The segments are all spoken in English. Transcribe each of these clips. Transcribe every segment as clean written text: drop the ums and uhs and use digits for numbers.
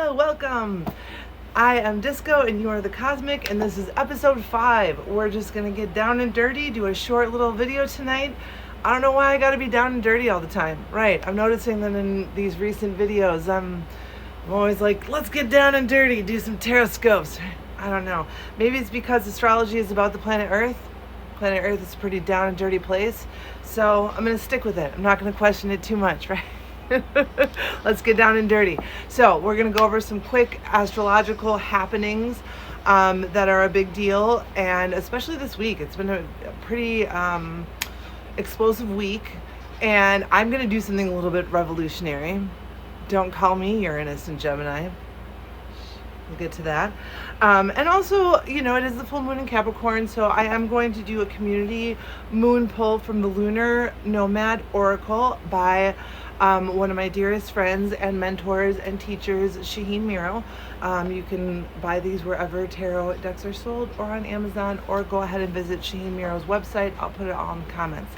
Hello, welcome. I am Disco and you are the Cosmic, and this is episode 5. We're just gonna get down and dirty, do a short little video tonight. I don't know why I gotta be down and dirty all the time. Right, I'm noticing that in these recent videos, I'm always like, let's get down and dirty, do some tarot scopes. I don't know. Maybe it's because astrology is about the planet Earth. Planet Earth is a pretty down and dirty place. So I'm gonna stick with it. I'm not gonna question it too much, right? Let's get down and dirty. So we're going to go over some quick astrological happenings that are a big deal, and especially this week. It's been a pretty explosive week, and I'm going to do something a little bit revolutionary. Don't call me Uranus and Gemini. We'll get to that. And also, you know, it is the full moon in Capricorn, so I am going to do a community moon pull from the Lunar Nomad Oracle by one of my dearest friends and mentors and teachers, Shaheen, Miro. You can buy these wherever tarot decks are sold, or on Amazon, or go ahead and visit Shaheen Miro's website. I'll put it all in the comments.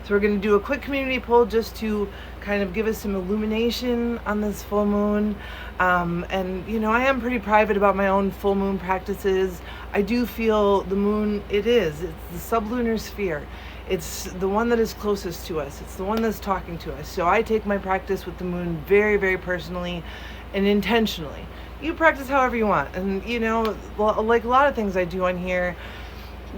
So we're going to do a quick community poll just to kind of give us some illumination on this full moon. And you know, I am pretty private about my own full moon practices. I do feel the moon, it's the sublunar sphere. It's the one that is closest to us. It's the one that's talking to us. So I take my practice with the moon very, very personally and intentionally. You practice however you want. And, you know, like a lot of things I do on here,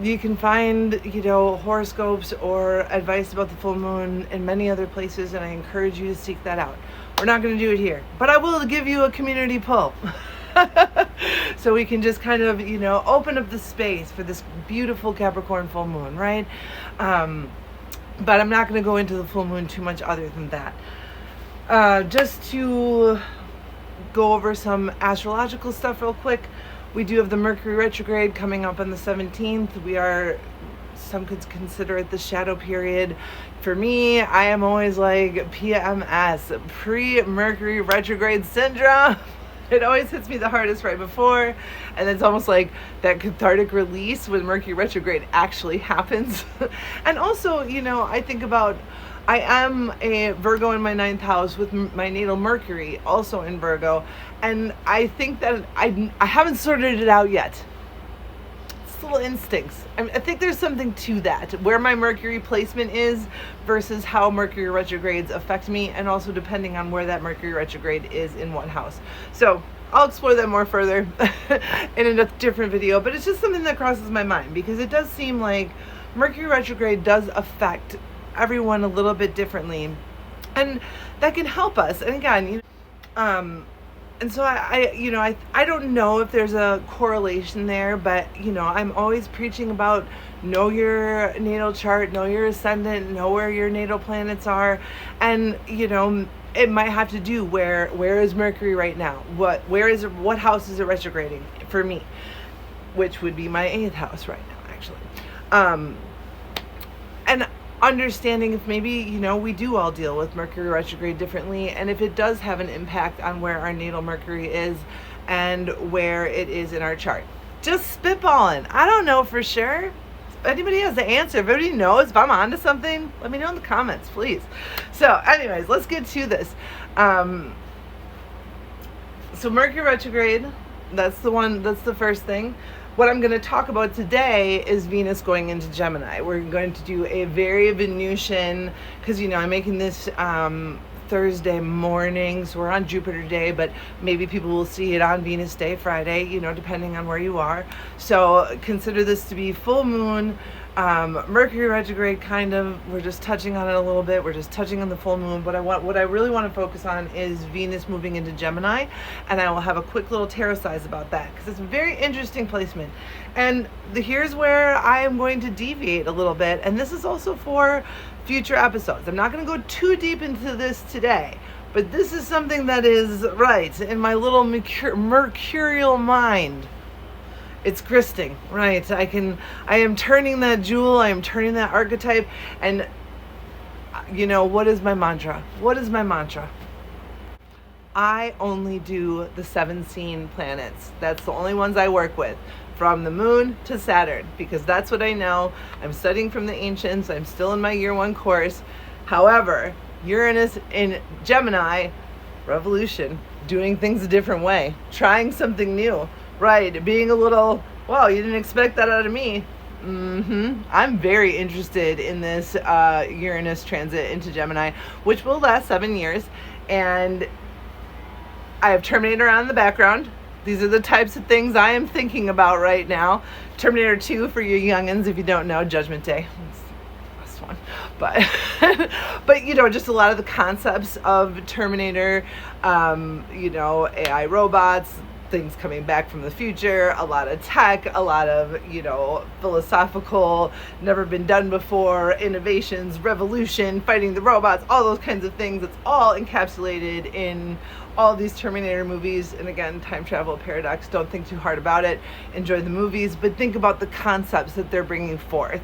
you can find, you know, horoscopes or advice about the full moon in many other places, and I encourage you to seek that out. We're not going to do it here, but I will give you a community pull. So we can just kind of, you know, open up the space for this beautiful Capricorn full moon, right? But I'm not going to go into the full moon too much other than that. Just to go over some astrological stuff real quick, we do have the Mercury retrograde coming up on the 17th. Some could consider it the shadow period. For me, I am always like PMS, pre-Mercury retrograde syndrome. It always hits me the hardest right before, and it's almost like that cathartic release when Mercury retrograde actually happens. And also, you know, I think about, I am a Virgo in my 9th house with my natal Mercury also in Virgo, and I think that I haven't sorted it out yet. It's little instincts. I think there's something to that, where my Mercury placement is versus how Mercury retrogrades affect me, and also depending on where that Mercury retrograde is in what house. So I'll explore that more further in a different video, but it's just something that crosses my mind, because it does seem like Mercury retrograde does affect everyone a little bit differently, and that can help us. And again, you know, and so I don't know if there's a correlation there, but you know, I'm always preaching about know your natal chart, know your ascendant, know where your natal planets are, and you know, it might have to do where is Mercury right now? What house is it retrograding for me? Which would be my 8th house right now, actually. And understanding if maybe, you know, we do all deal with Mercury retrograde differently, and if it does have an impact on where our natal Mercury is and where it is in our chart. Just spitballing. I don't know for sure. If anybody has the answer, if anybody knows, if I'm onto something, let me know in the comments, please. So anyways, let's get to this. So Mercury retrograde, that's the first thing. What I'm going to talk about today is Venus going into Gemini. We're going to do a very Venusian, because, you know, I'm making this Thursday morning, so we're on Jupiter day, but maybe people will see it on Venus day, Friday, you know, depending on where you are. So consider this to be full moon, Mercury retrograde, kind of. We're just touching on it a little bit. We're just touching on the full moon. What I really want to focus on is Venus moving into Gemini, and I will have a quick little tarot size about that, because it's a very interesting placement. And here's where I am going to deviate a little bit, and this is also for future episodes. I'm not going to go too deep into this today, but this is something that is right in my little mercurial mind. It's grисting, right? I am turning that jewel, I am turning that archetype, and you know, what is my mantra? What is my mantra? I only do the 7 seen planets. That's the only ones I work with, from the moon to Saturn, because that's what I know. I'm studying from the ancients. I'm still in my year 1 course. However, Uranus in Gemini Revolution. Doing things a different way. Trying something new. Right. Being a little, wow, you didn't expect that out of me. I'm very interested in this Uranus transit into Gemini, which will last 7 years. And I have Terminator on in the background. These are the types of things I am thinking about right now. Terminator 2 for you youngins, if you don't know, Judgment Day. It's the best one. But you know, just a lot of the concepts of Terminator, you know, AI robots, things coming back from the future, a lot of tech, a lot of, you know, philosophical, never been done before, innovations, revolution, fighting the robots, all those kinds of things. It's all encapsulated in all these Terminator movies. And again, time travel paradox, don't think too hard about it. Enjoy the movies, but think about the concepts that they're bringing forth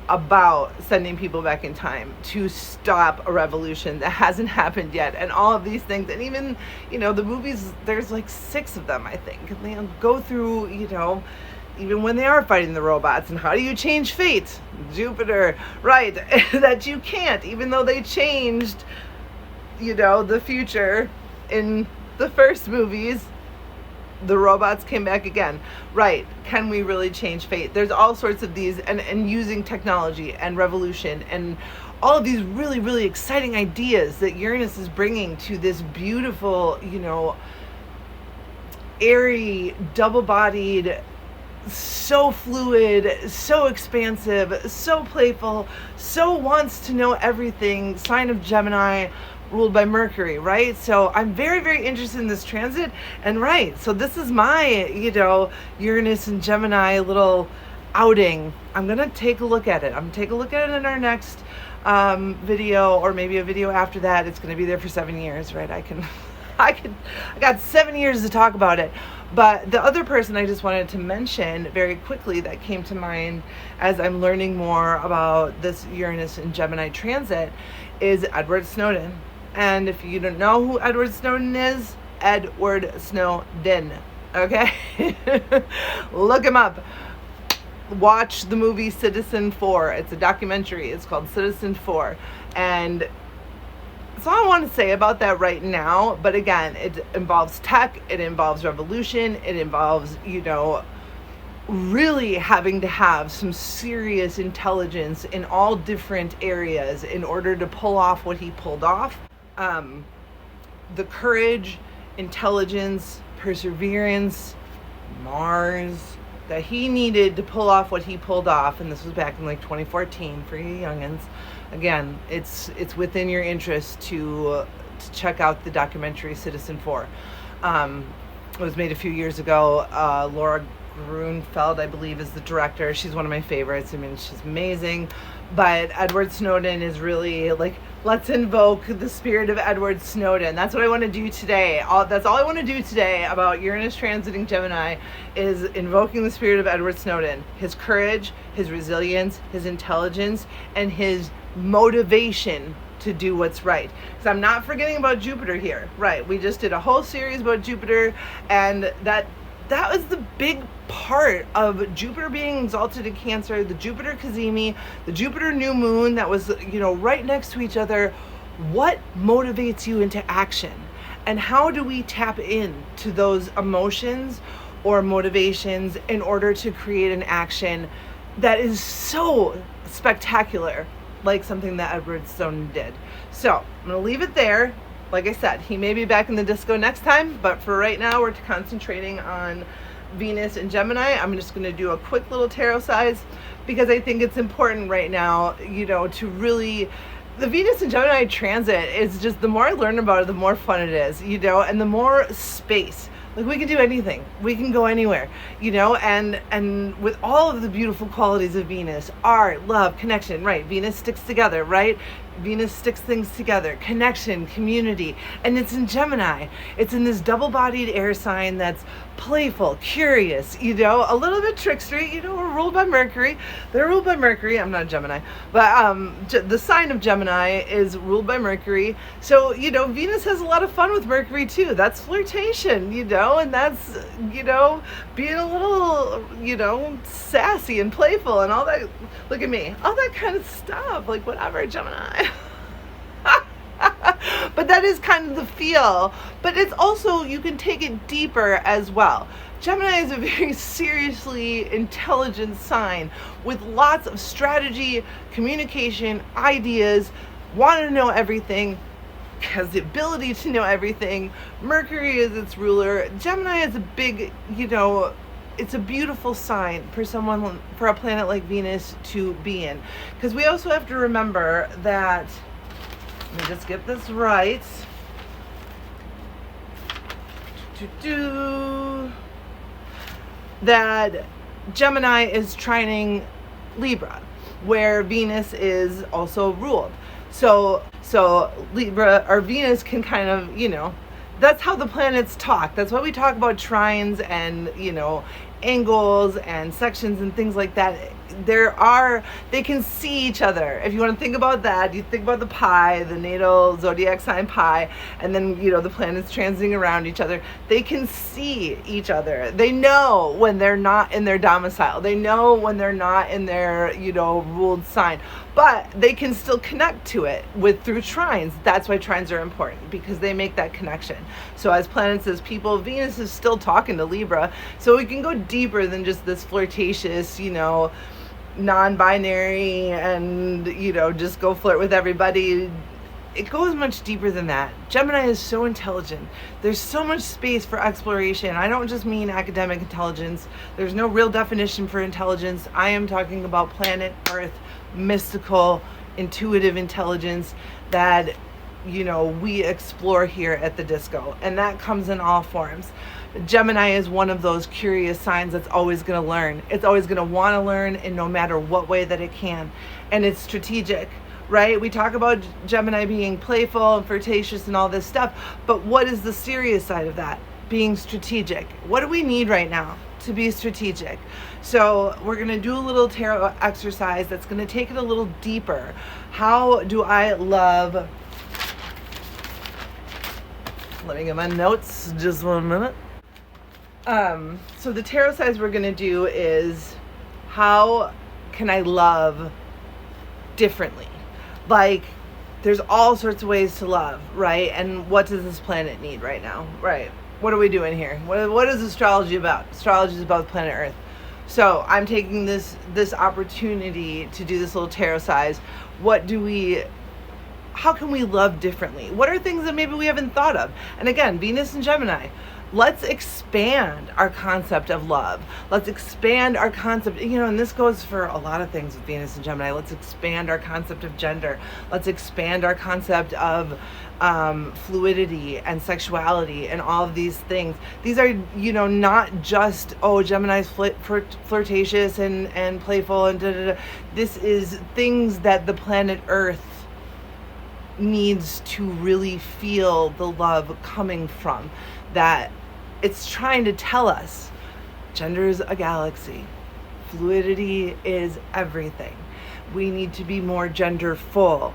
about sending people back in time to stop a revolution that hasn't happened yet, and all of these things. And even, you know, the movies, there's like 6 of them, I think, and they go through, you know, even when they are fighting the robots, and how do you change fate? Jupiter, right? That you can't, even though they changed, you know, the future in the first movies, the robots came back again. Right. Can we really change fate? There's all sorts of these, and using technology and revolution and all of these really, really exciting ideas that Uranus is bringing to this beautiful, you know, airy, double-bodied, so fluid, so expansive, so playful, so wants to know everything, sign of Gemini, ruled by Mercury, right? So I'm very, very interested in this transit. And right, so this is my, you know, Uranus and Gemini little outing. I'm going to take a look at it. I'm going to take a look at it in our next video, or maybe a video after that. It's going to be there for 7 years, right? I got 7 years to talk about it. But the other person I just wanted to mention very quickly that came to mind as I'm learning more about this Uranus and Gemini transit is Edward Snowden. And if you don't know who Edward Snowden is, Edward Snowden, okay? Look him up. Watch the movie Citizen 4. It's a documentary. It's called Citizen 4. And that's all I want to say about that right now. But again, it involves tech. It involves revolution. It involves, you know, really having to have some serious intelligence in all different areas in order to pull off what he pulled off. The courage, intelligence, perseverance, Mars that he needed to pull off what he pulled off, and this was back in like 2014 for you youngins. Again, it's within your interest to check out the documentary Citizen 4. It was made a few years ago. Laura Grunfeld, I believe, is the director. She's one of my favorites. I mean, she's amazing. But Edward Snowden is really like, let's invoke the spirit of Edward Snowden. That's what I want to do today. That's all I want to do today about Uranus transiting Gemini is invoking the spirit of Edward Snowden. His courage, his resilience, his intelligence, and his motivation to do what's right. Because I'm not forgetting about Jupiter here. Right. We just did a whole series about Jupiter, and that was the big part of Jupiter being exalted in Cancer, the Jupiter Cazimi, the Jupiter new moon that was, you know, right next to each other. What motivates you into action? And how do we tap in to those emotions or motivations in order to create an action that is so spectacular, like something that Edward Snowden did? So I'm going to leave it there. Like I said, he may be back in the disco next time, but for right now, we're concentrating on Venus and Gemini. I'm just going to do a quick little tarot size because I think it's important right now, you know, to really, the Venus and Gemini transit is just, the more I learn about it, the more fun it is, you know, and the more space. Like, we can do anything. We can go anywhere, you know, and with all of the beautiful qualities of Venus, art, love, connection, right? Venus sticks together, right? Venus sticks things together, connection, community, and it's in Gemini. It's in this double-bodied air sign that's playful, curious, you know, a little bit trickstery. You know, we're ruled by Mercury. They're ruled by Mercury. I'm not a Gemini, but the sign of Gemini is ruled by Mercury. So, you know, Venus has a lot of fun with Mercury too. That's flirtation, you know, and that's, you know, being a little, you know, sassy and playful and all that. Look at me, all that kind of stuff, like whatever, Gemini. but that is kind of the feel. But it's also, you can take it deeper as well. Gemini is a very seriously intelligent sign with lots of strategy, communication, ideas, want to know everything, has the ability to know everything. Mercury is its ruler. Gemini is a big, it's a beautiful sign for someone, for a planet like Venus to be in. Because we also have to remember that, let me just get this right. That Gemini is trining Libra, where Venus is also ruled. So Libra or Venus can kind of, that's how the planets talk. That's why we talk about trines and, angles and sections and things like that. They can see each other. If you want to think about that, you think about the pie, the natal zodiac sign pie, and then, the planets transiting around each other. They can see each other. They know when they're not in their domicile. They know when they're not in their, ruled sign. But they can still connect to it through trines. That's why trines are important, because they make that connection. So as planets, as people, Venus is still talking to Libra. So we can go deeper than just this flirtatious, non-binary and, just go flirt with everybody. It goes much deeper than that. Gemini is so intelligent. There's so much space for exploration. I don't just mean academic intelligence. There's no real definition for intelligence. I am talking about planet Earth, mystical, intuitive intelligence that, we explore here at the disco. And that comes in all forms. Gemini is one of those curious signs that's always going to learn. It's always going to want to learn in no matter what way that it can. And it's strategic, right? We talk about Gemini being playful and flirtatious and all this stuff, but what is the serious side of that? Being strategic. What do we need right now to be strategic? So we're going to do a little tarot exercise that's going to take it a little deeper. How do I love... Let me get my notes, just 1 minute. So the tarot size we're going to do is, how can I love differently? Like, there's all sorts of ways to love, right? And what does this planet need right now, right? What are we doing here? What is astrology about? Astrology is about planet Earth. So I'm taking this opportunity to do this little tarot size. How can we love differently? What are things that maybe we haven't thought of? And again, Venus and Gemini, let's expand our concept of love. Let's expand our concept, and this goes for a lot of things with Venus and Gemini. Let's expand our concept of gender. Let's expand our concept of fluidity and sexuality and all of these things. These are, not just, Gemini's flirtatious and playful and da-da-da. This is things that the planet Earth needs to really feel the love coming from, that it's trying to tell us gender is a galaxy, fluidity is everything. We need to be more genderful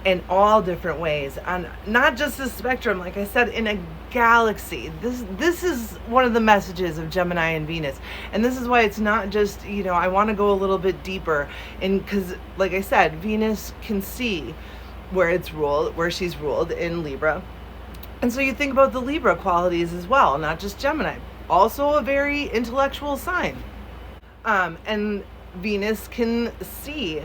in all different ways, on not just the spectrum, like I said, in a galaxy. This is one of the messages of Gemini and Venus, and this is why it's not just, I want to go a little bit deeper, and because, like I said, Venus can see where she's ruled in Libra. And so you think about the Libra qualities as well, not just Gemini. Also a very intellectual sign. And Venus can see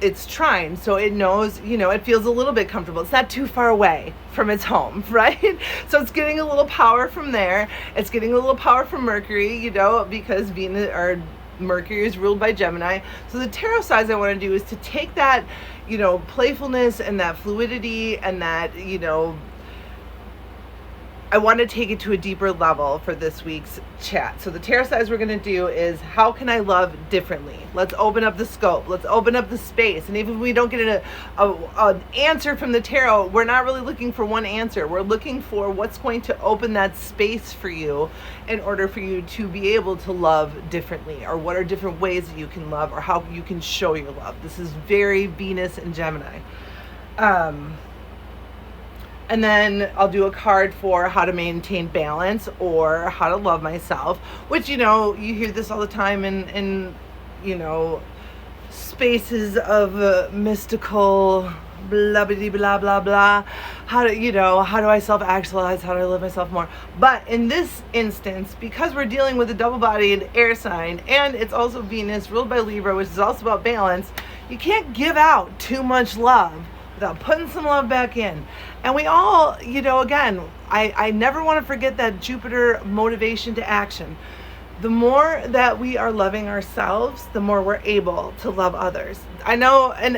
its trine, so it knows, it feels a little bit comfortable. It's not too far away from its home, right? So it's getting a little power from there. It's getting a little power from Mercury, because Mercury is ruled by Gemini. So the tarot size I want to do is to take that, playfulness and that fluidity and that, I want to take it to a deeper level for this week's chat. So the tarot size we're going to do is, how can I love differently? Let's open up the scope. Let's open up the space. And even if we don't get an answer from the tarot, we're not really looking for one answer. We're looking for what's going to open that space for you in order for you to be able to love differently, or what are different ways that you can love, or how you can show your love. This is very Venus and Gemini. And then I'll do a card for how to maintain balance or how to love myself, which, you hear this all the time in spaces of mystical blah blah blah blah blah. How do I self-actualize? How do I live myself more? But in this instance, because we're dealing with a double-bodied air sign, and it's also Venus ruled by Libra, which is also about balance, you can't give out too much love without putting some love back in. And we all, again, I never want to forget that Jupiter motivation to action. The more that we are loving ourselves, the more we're able to love others. I know, and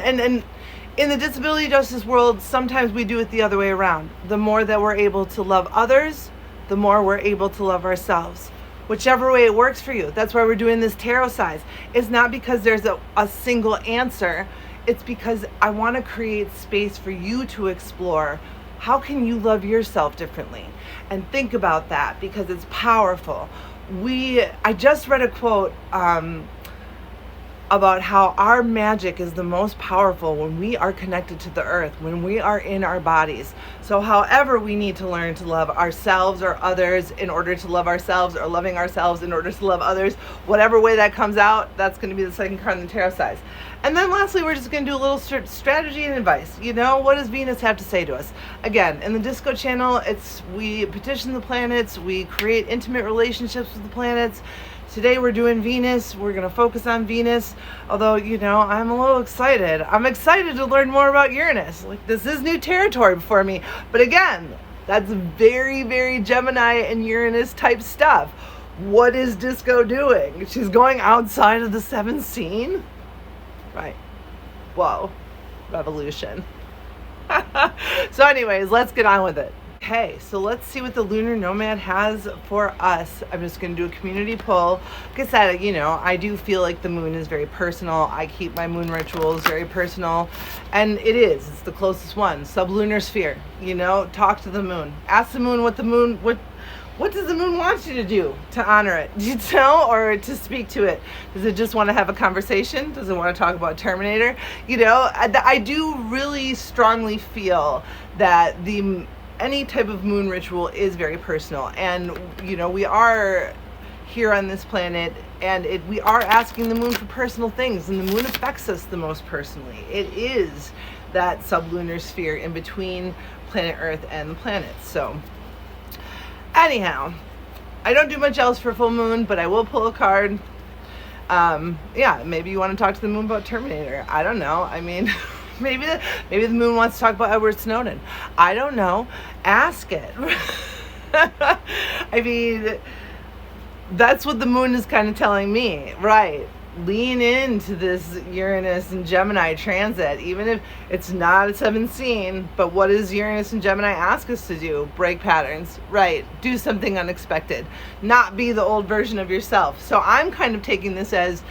in the disability justice world, sometimes we do it the other way around. The more that we're able to love others, the more we're able to love ourselves. Whichever way it works for you. That's why we're doing this tarot size. It's not because there's a single answer. It's because I want to create space for you to explore how can you love yourself differently. And think about that, because it's powerful. I just read a quote about how our magic is the most powerful when we are connected to the earth, when we are in our bodies. So however we need to learn to love ourselves or others in order to love ourselves, or loving ourselves in order to love others, whatever way that comes out, that's going to be the second card in the tarot size. And then lastly, we're just going to do a little strategy and advice. What does Venus have to say to us? Again, in the Disco channel, we petition the planets, we create intimate relationships with the planets. Today we're doing Venus. We're going to focus on Venus. Although, I'm a little excited. I'm excited to learn more about Uranus. This is new territory for me. But again, that's very, very Gemini and Uranus type stuff. What is Disco doing? She's going outside of the seventh scene? Right. Whoa. Revolution. So anyways, let's get on with it. Okay, so let's see what the Lunar Nomad has for us. I'm just going to do a community poll. Like I said, I do feel like the moon is very personal. I keep my moon rituals very personal. And it's the closest one. Sublunar sphere. Talk to the moon. Ask the moon what does the moon want you to do to honor it? Or to speak to it? Does it just want to have a conversation? Does it want to talk about Terminator? I do really strongly feel that any type of moon ritual is very personal, and we are here on this planet, and we are asking the moon for personal things, and the moon affects us the most personally. It is that sublunar sphere in between planet Earth and the planets. So anyhow, I don't do much else for full moon, but I will pull a card. Maybe you want to talk to the moon about Terminator. I don't know. Maybe the moon wants to talk about Edward Snowden. I don't know. Ask it. That's what the moon is kind of telling me, right? Lean into this Uranus and Gemini transit, even if it's not a seventh scene. But what does Uranus and Gemini ask us to do? Break patterns, right? Do something unexpected. Not be the old version of yourself. So I'm kind of taking this as,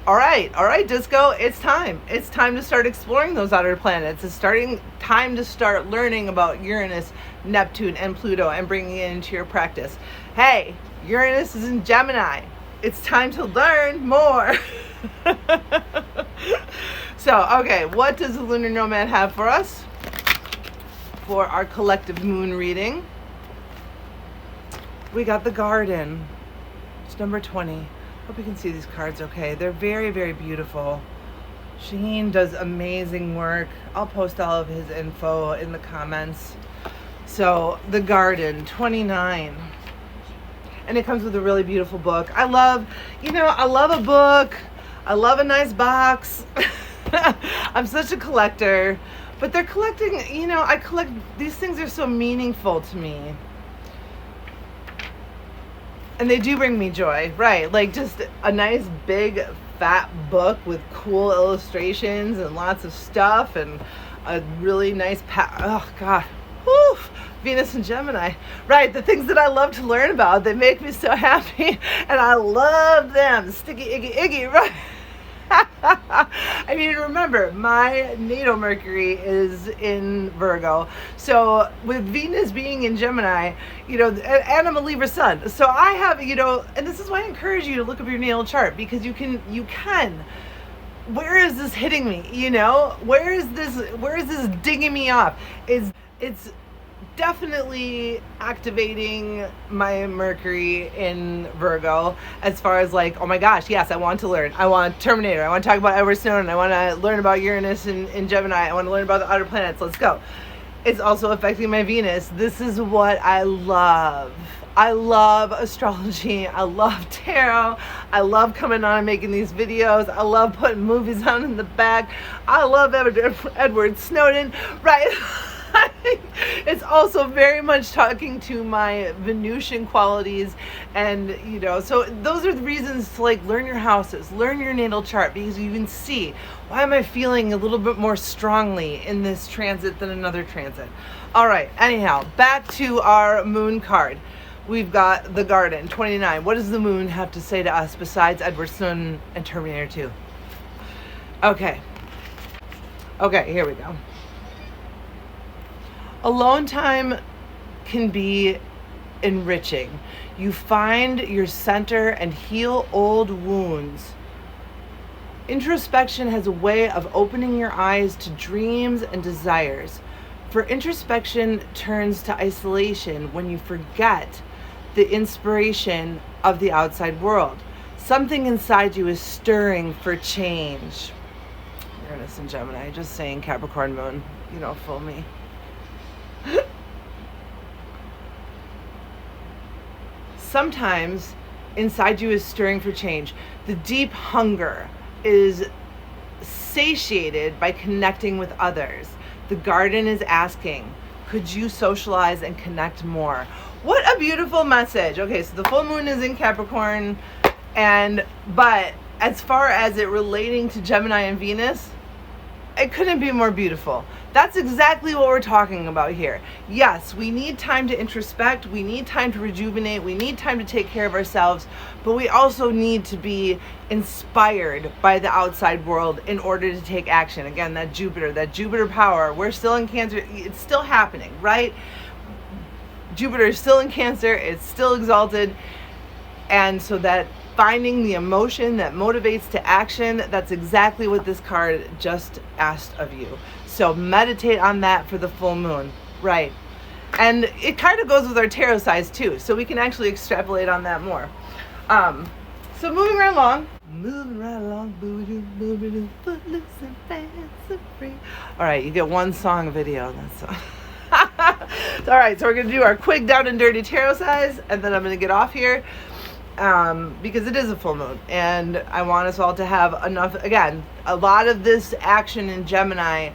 all right, Disco, it's time. It's time to start exploring those outer planets. It's time to start learning about Uranus, Neptune, and Pluto and bringing it into your practice. Hey, Uranus is in Gemini. It's time to learn more. So, okay, what does the Lunar Nomad have for us for our collective moon reading? We got the Garden. It's number 20. Hope you can see these cards okay. They're very, very beautiful. Shaheen does amazing work. I'll post all of his info in the comments. So, the Garden, 29. And it comes with a really beautiful book. I love a book. I love a nice box. I'm such a collector. But they're collecting, I collect, these things are so meaningful to me. And they do bring me joy, right? Just a nice big fat book with cool illustrations and lots of stuff and a really nice oh God, whew, Venus and Gemini, right? The things that I love to learn about, they make me so happy, and I love them. Sticky, iggy, right? Remember, my natal Mercury is in Virgo. So with Venus being in Gemini, and I'm a Libra sun. So I have, and this is why I encourage you to look up your natal chart, because you can, where is this hitting me? Where is this digging me off? It's definitely activating my Mercury in Virgo as far as like, oh my gosh, yes, I want to learn. I want Terminator. I want to talk about Edward Snowden. I want to learn about Uranus and Gemini. I want to learn about the outer planets. Let's go. It's also affecting my Venus. This is what I love. I love astrology. I love tarot. I love coming on and making these videos. I love putting movies on in the back. I love Edward Snowden, right? It's also very much talking to my Venusian qualities, and you know, so those are the reasons to like learn your houses, learn your natal chart, because you can see why am I feeling a little bit more strongly in this transit than another transit. All right, anyhow, back to our moon card. We've got the Garden 29. What does the moon have to say to us besides Edward Snowden and Terminator 2? Okay, here we go. Alone time can be enriching. You find your center and heal old wounds. Introspection has a way of opening your eyes to dreams and desires. For introspection turns to isolation when you forget the inspiration of the outside world. Something inside you is stirring for change. Uranus and Gemini, just saying Capricorn moon, you don't fool me. Sometimes inside you is stirring for change. The deep hunger is satiated by connecting with others. The Garden is asking, could you socialize and connect more? What a beautiful message. Okay, so the full moon is in Capricorn, but as far as it relating to Gemini and Venus, it couldn't be more beautiful. That's exactly what we're talking about here. Yes, we need time to introspect, we need time to rejuvenate, we need time to take care of ourselves, but we also need to be inspired by the outside world in order to take action. Again, that Jupiter power, we're still in Cancer, it's still happening, right? Jupiter is still in Cancer, it's still exalted, and so that finding the emotion that motivates to action, that's exactly what this card just asked of you. So meditate on that for the full moon, right? And it kind of goes with our tarot size too, so we can actually extrapolate on that more. So moving right along, moving footloose and fancy free. All right, you get one song video. That's all right. So we're gonna do our quick down and dirty tarot size, and then I'm gonna get off here. Because it is a full moon and I want us all to have enough. Again, a lot of this action in Gemini,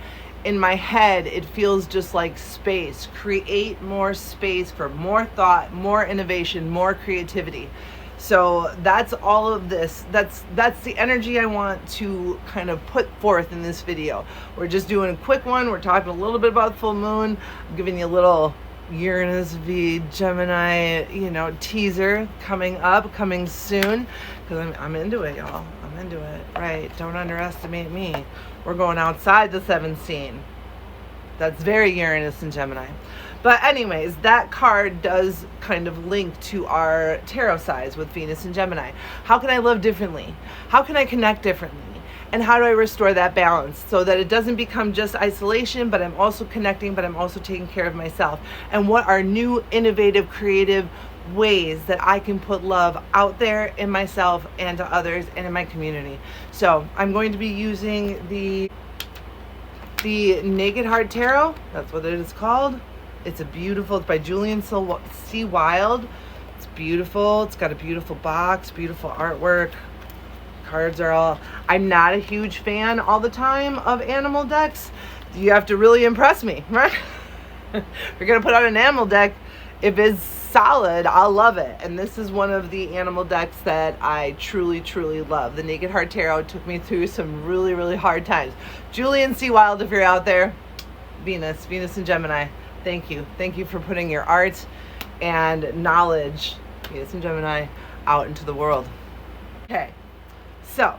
in my head, it feels just like space. Create more space for more thought, more innovation, more creativity. So that's all of this. That's the energy I want to kind of put forth in this video. We're just doing a quick one. We're talking a little bit about full moon. I'm giving you a little Uranus v Gemini, teaser coming soon, because I'm into it, y'all. I'm into it, right? Don't underestimate me. We're going outside the 7th scene. That's very Uranus and Gemini. But anyways, that card does kind of link to our tarot size with Venus and Gemini. How can I live differently? How can I connect differently? And how do I restore that balance so that it doesn't become just isolation, but I'm also connecting, but I'm also taking care of myself? And what are new, innovative, creative ways that I can put love out there in myself and to others and in my community? So I'm going to be using the Naked Heart Tarot. That's what it is called. It's it's by Jillian C. Wilde. It's beautiful. It's got a beautiful box, beautiful artwork. Cards are all, I'm not a huge fan all the time of animal decks. You have to really impress me, right? If you're gonna put out an animal deck, if it's solid, I'll love it. And this is one of the animal decks that I truly, truly love. The Naked Heart Tarot took me through some really, really hard times. Jillian C. Wilde, if you're out there, Venus and Gemini, thank you. Thank you for putting your art and knowledge, Venus and Gemini, out into the world. Okay. So,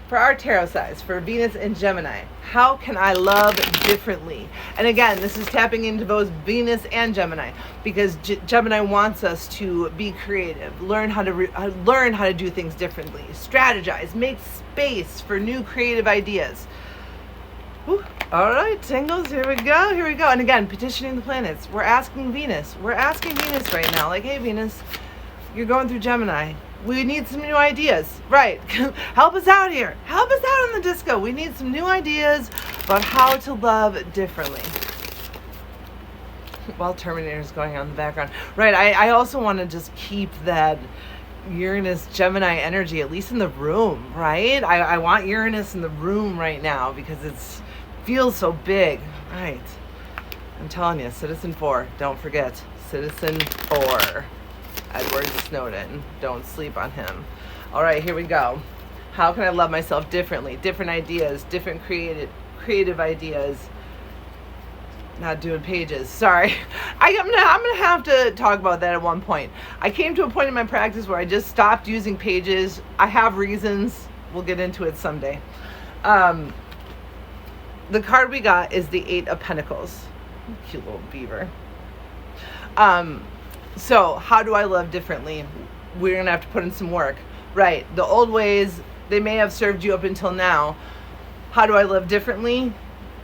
for our tarot size, for Venus and Gemini, how can I love differently? And again, this is tapping into both Venus and Gemini, because Gemini wants us to be creative, learn how to do things differently, strategize, make space for new creative ideas. Whew. All right, tingles, here we go. And again, petitioning the planets. We're asking Venus right now, like, hey, Venus, you're going through Gemini. We need some new ideas. Right. Help us out here. Help us out on the disco. We need some new ideas about how to love differently. While Terminator's going on in the background. Right, I also want to just keep that Uranus Gemini energy, at least in the room, right? I want Uranus in the room right now because it's feels so big. Right. I'm telling you, Citizen 4, don't forget. Citizen 4. Edward Snowden. Don't sleep on him. All right, here we go. How can I love myself differently? Different ideas, different creative ideas. Not doing pages. Sorry. I'm gonna have to talk about that at one point. I came to a point in my practice where I just stopped using pages. I have reasons. We'll get into it someday. The card we got is the 8 of Pentacles. Cute little beaver. So how do I love differently? We're gonna have to put in some work. Right. The old ways, they may have served you up until now. How do I live differently?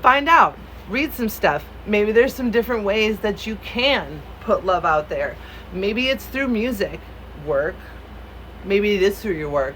Find out. Read some stuff. Maybe there's some different ways that you can put love out there. Maybe it's through music, work. Maybe it is through your work.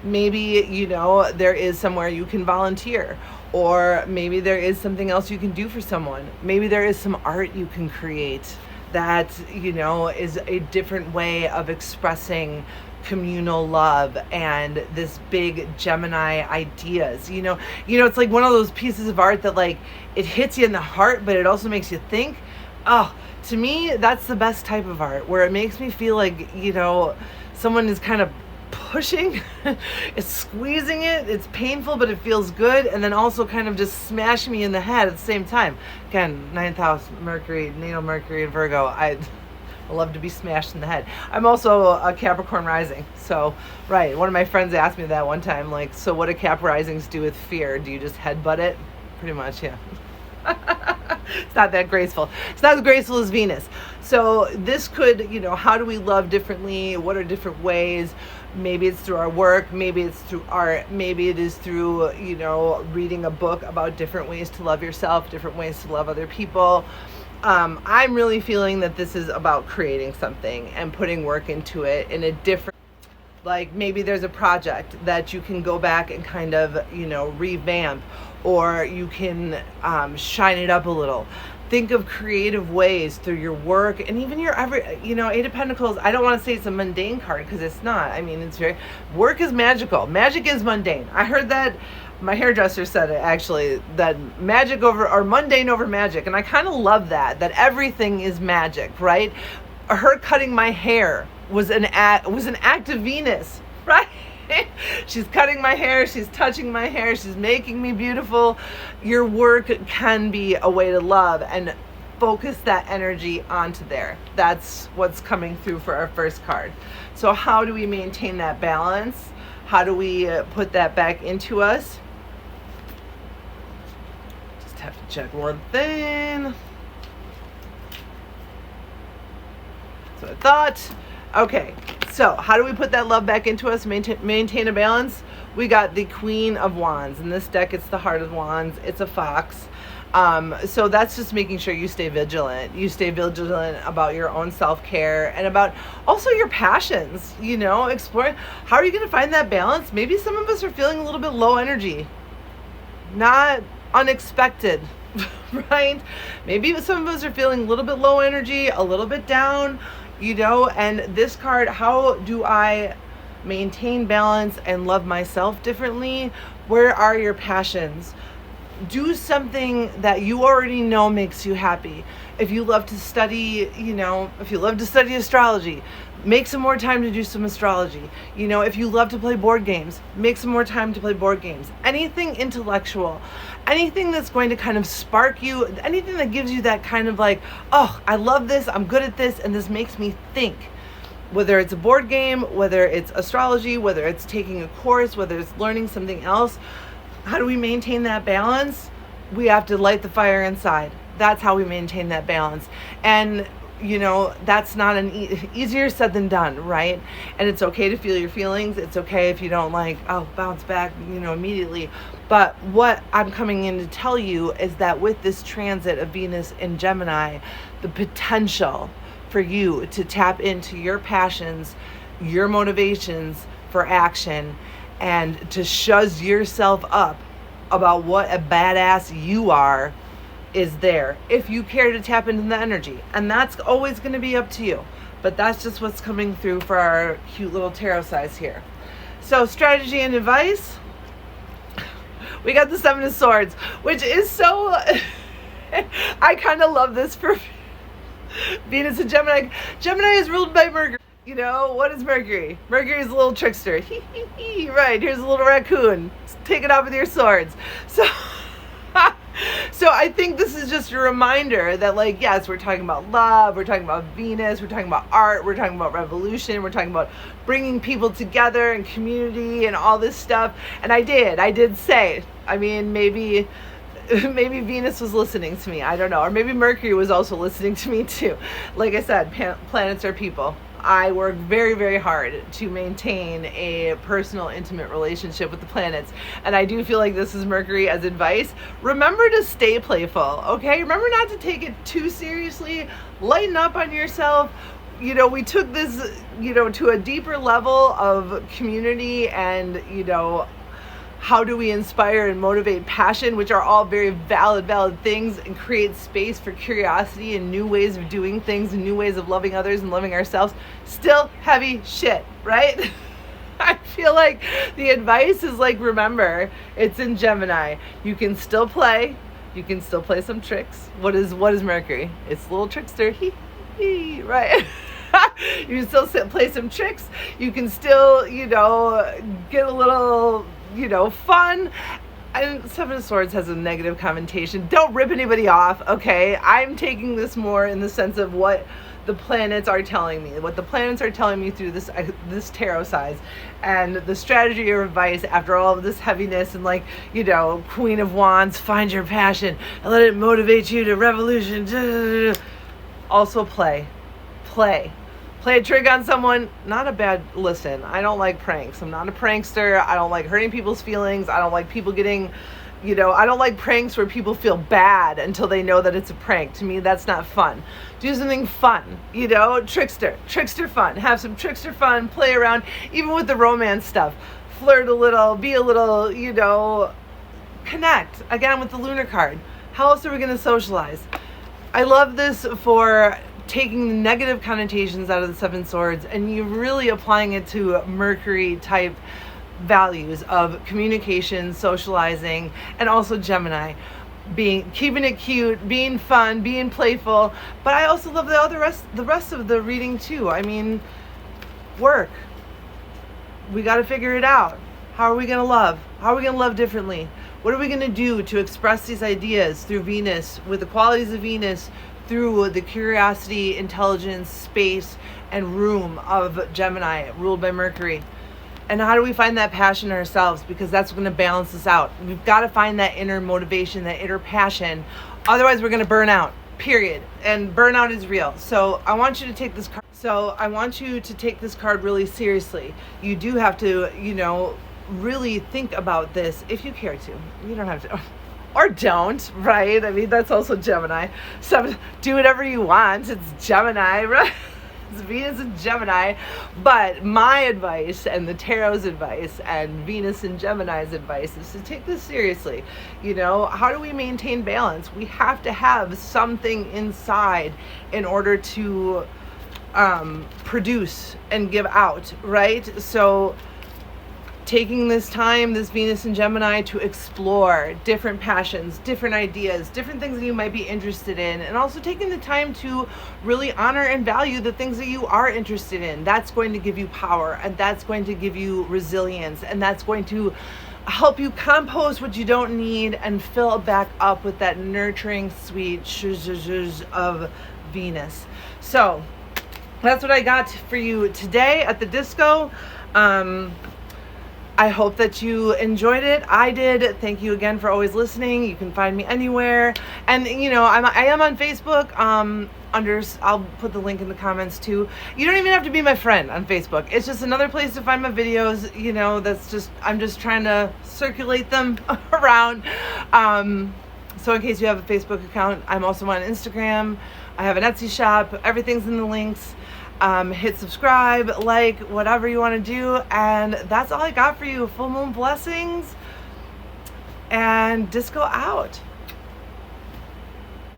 Maybe, there is somewhere you can volunteer. Or maybe there is something else you can do for someone. Maybe there is some art you can create that, is a different way of expressing communal love and this big Gemini ideas. It's like one of those pieces of art that, like, it hits you in the heart, but it also makes you think. Oh, to me, that's the best type of art, where it makes me feel like, someone is kind of pushing, it's squeezing it, it's painful, but it feels good, and then also kind of just smashing me in the head at the same time. Again, 9th house, Mercury, natal Mercury and Virgo. I love to be smashed in the head. I'm also a Capricorn rising. So, right, one of my friends asked me that one time, like, so what do Cap risings do with fear? Do you just headbutt it? Pretty much, yeah. It's not that graceful. It's not as graceful as Venus. So this could, how do we love differently? What are different ways? Maybe it's through our work. Maybe it's through art. Maybe it is through, reading a book about different ways to love yourself, different ways to love other people. I'm really feeling that this is about creating something and putting work into it in a different, like, maybe there's a project that you can go back and kind of, revamp, or you can shine it up a little. Think of creative ways through your work and even your Eight of Pentacles. I don't want to say it's a mundane card, because it's not. I mean, work is magical. Magic is mundane. I heard that. My hairdresser said it, actually, that mundane over magic. And I kind of love that everything is magic, right? Her cutting my hair was an act of Venus, right? She's cutting my hair, she's touching my hair, she's making me beautiful. Your work can be a way to love and focus that energy onto there. That's what's coming through for our first card. So how do we maintain that balance? How do we put that back into us? Just have to check one thing. That's what I thought. Okay, so how do we put that love back into us, maintain a balance? We got the Queen of Wands. In this deck, it's the Heart of Wands. It's a fox. So that's just making sure you stay vigilant. You stay vigilant about your own self-care and about also your passions, exploring. How are you going to find that balance? Maybe some of us are feeling a little bit low energy. Not unexpected, right? Maybe some of us are feeling a little bit low energy, a little bit down, and this card, how do I maintain balance and love myself differently? Where are your passions? Do something that you already know makes you happy. If you love to study, if you love to study astrology, make some more time to do some astrology. If you love to play board games, make some more time to play board games. Anything intellectual, anything that's going to kind of spark you, anything that gives you that kind of like, oh, I love this, I'm good at this, and this makes me think. Whether it's a board game, whether it's astrology, whether it's taking a course, whether it's learning something else. How do we maintain that balance? We have to light the fire inside. That's how we maintain that balance. And that's not easier said than done, right? And it's okay to feel your feelings. It's okay if you don't bounce back, immediately. But what I'm coming in to tell you is that with this transit of Venus in Gemini, the potential for you to tap into your passions, your motivations for action, and to shuzz yourself up about what a badass you are is there if you care to tap into the energy. And that's always going to be up to you, but that's just what's coming through for our cute little tarot size here. So strategy and advice, we got the Seven of Swords, which is so I kind of love this for Venus and Gemini. Gemini is ruled by Mercury. What is Mercury? Mercury is a little trickster. Right, here's a little raccoon. Take it off with your swords. So I think this is just a reminder that, yes, we're talking about love, we're talking about Venus, we're talking about art, we're talking about revolution, we're talking about bringing people together and community and all this stuff. And I did say, maybe Venus was listening to me. I don't know. Or maybe Mercury was also listening to me too. Like I said, planets are people. I work very, very hard to maintain a personal, intimate relationship with the planets. And I do feel like this is Mercury as advice. Remember to stay playful, okay? Remember not to take it too seriously. Lighten up on yourself. We took this, to a deeper level of community and, how do we inspire and motivate passion, which are all very valid things, and create space for curiosity and new ways of doing things and new ways of loving others and loving ourselves. Still heavy shit, right? I feel like the advice is remember, it's in Gemini. You can still play. You can still play some tricks. What is Mercury? It's a little trickster. Right? You can still play some tricks. You can still, get a little fun. And Seven of Swords has a negative connotation. Don't rip anybody off, okay? I'm taking this more in the sense of what the planets are telling me, through this tarot size, and the strategy or advice after all of this heaviness and Queen of Wands, find your passion and let it motivate you to revolution. Also play a trick on someone. Not a bad, listen, I don't like pranks. I'm not a prankster. I don't like hurting people's feelings. I don't like people getting, I don't like pranks where people feel bad until they know that it's a prank. To me, that's not fun. Do something fun, trickster fun. Have some trickster fun, play around, even with the romance stuff. Flirt a little, be a little, connect. Again, with the Lunar card. How else are we going to socialize? I love this for taking the negative connotations out of the Seven Swords and you really applying it to Mercury type values of communication, socializing, and also Gemini, keeping it cute, being fun, being playful. But I also love the rest of the reading too. Work. We got to figure it out. How are we going to love? How are we going to love differently? What are we going to do to express these ideas through Venus, with the qualities of Venus, through the curiosity, intelligence, space, and room of Gemini, ruled by Mercury? And how do we find that passion in ourselves? Because that's going to balance us out. We've got to find that inner motivation, that inner passion. Otherwise, we're going to burn out, period. And burnout is real. So I want you to take this card really seriously. You do have to, really think about this if you care to. You don't have to. Or don't, right? That's also Gemini. So do whatever you want. It's Gemini, right? It's Venus and Gemini. But my advice and the tarot's advice and Venus and Gemini's advice is to take this seriously. How do we maintain balance? We have to have something inside in order to produce and give out, right? So taking this time, this Venus and Gemini, to explore different passions, different ideas, different things that you might be interested in, and also taking the time to really honor and value the things that you are interested in. That's going to give you power, and that's going to give you resilience, and that's going to help you compost what you don't need and fill back up with that nurturing, sweet zhuzh of Venus. So that's what I got for you today at the disco. I hope that you enjoyed it. I did. Thank you again for always listening. You can find me anywhere. And, you know, I am on Facebook. I'll put the link in the comments too. You don't even have to be my friend on Facebook. It's just another place to find my videos. You know, I'm just trying to circulate them around. So in case you have a Facebook account, I'm also on Instagram. I have an Etsy shop. Everything's in the links. Hit subscribe, like, whatever you want to do. And that's all I got for you. Full moon blessings and disco out.